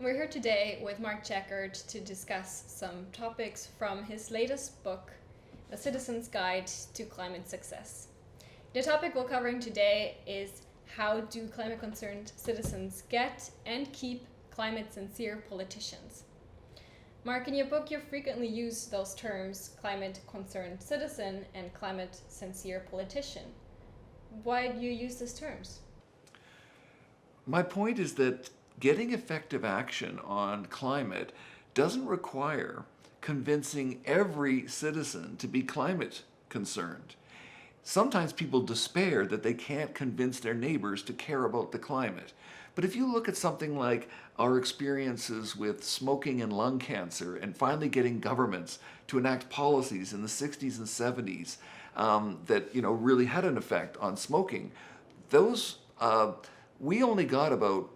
We're here today with Mark Jaccard to discuss some topics from his latest book, A Citizen's Guide to Climate Success. The topic we're covering today is how do climate-concerned citizens get and keep climate-sincere politicians? Mark, in your book you frequently use those terms climate-concerned citizen and climate-sincere politician. Why do you use these terms? My point is that getting effective action on climate doesn't require convincing every citizen to be climate concerned. Sometimes people despair that they can't convince their neighbors to care about the climate. But if you look at something like our experiences with smoking and lung cancer and finally getting governments to enact policies in the 60s and 70s that really had an effect on smoking, those we only got about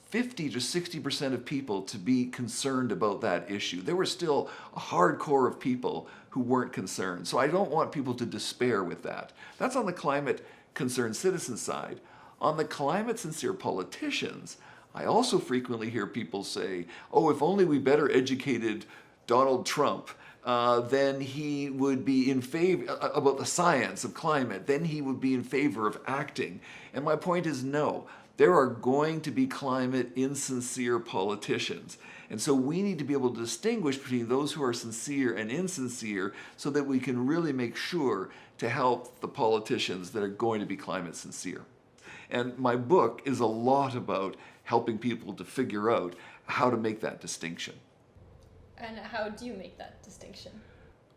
50 to 60% of people to be concerned about that issue. There were still a hardcore of people who weren't concerned. So I don't want people to despair with that. That's on the climate-concerned citizen side. On the climate-sincere politicians, I also frequently hear people say, oh, if only we better educated Donald Trump, then he would be in favor about the science of climate, then he would be in favor of acting. And my point is no. There are going to be climate-insincere politicians. And so we need to be able to distinguish between those who are sincere and insincere so that we can really make sure to help the politicians that are going to be climate-sincere. And my book is a lot about helping people to figure out how to make that distinction. And how do you make that distinction?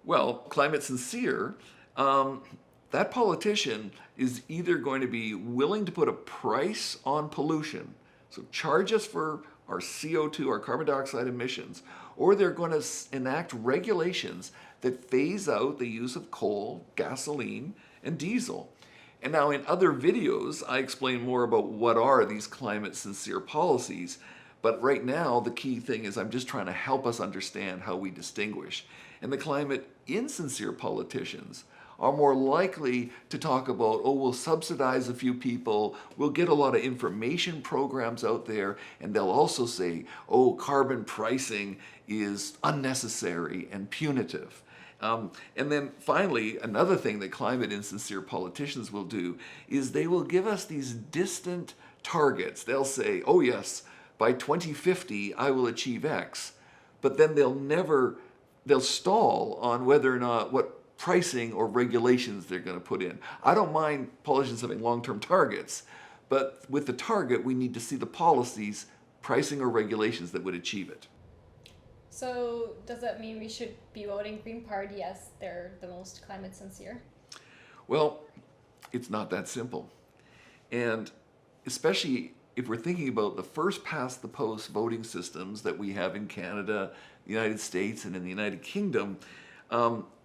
Well, climate-sincere, that politician is either going to be willing to put a price on pollution, so charge us for our CO2, our carbon dioxide emissions, or they're going to enact regulations that phase out the use of coal, gasoline, and diesel. And now in other videos, I explain more about what are these climate-sincere policies, but right now the key thing is I'm just trying to help us understand how we distinguish. And the climate-insincere politicians are more likely to talk about, oh, we'll subsidize a few people, we'll get a lot of information programs out there, and they'll also say, oh, carbon pricing is unnecessary and punitive. And then finally, another thing that climate-insincere politicians will do is they will give us these distant targets. They'll say, oh yes, by 2050 I will achieve X, but then they'll stall on whether or not what pricing or regulations they're going to put in. I don't mind politicians having long-term targets, but with the target, we need to see the policies, pricing or regulations that would achieve it. So does that mean we should be voting Green Party as they're the most climate sincere? Well, it's not that simple. And especially if we're thinking about the first past the post voting systems that we have in Canada, the United States, and in the United Kingdom,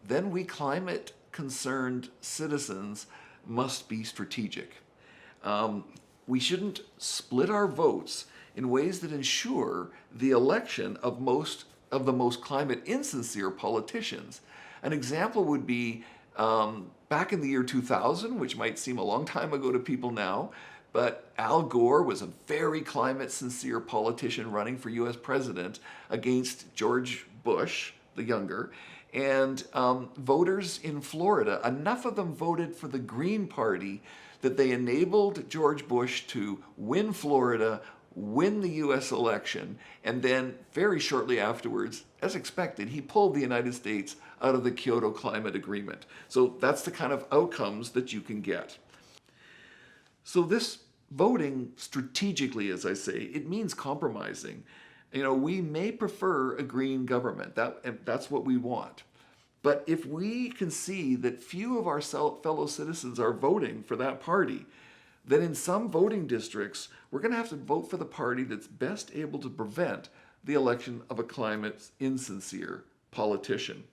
then we climate-concerned citizens must be strategic. We shouldn't split our votes in ways that ensure the election of the most climate-insincere politicians. An example would be back in the year 2000, which might seem a long time ago to people now, but Al Gore was a very climate-sincere politician running for US president against George Bush, the younger, and voters in Florida, enough of them voted for the Green Party that they enabled George Bush to win Florida, win the US election, and then very shortly afterwards, as expected, he pulled the United States out of the Kyoto Climate Agreement. So that's the kind of outcomes that you can get. So this voting strategically, as I say, it means compromising. We may prefer a green government. That's what we want. But if we can see that few of our fellow citizens are voting for that party, then in some voting districts, we're going to have to vote for the party that's best able to prevent the election of a climate-insincere politician.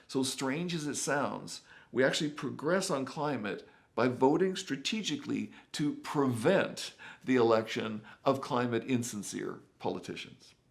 So strange as it sounds, we actually progress on climate by voting strategically to prevent the election of climate-insincere politicians.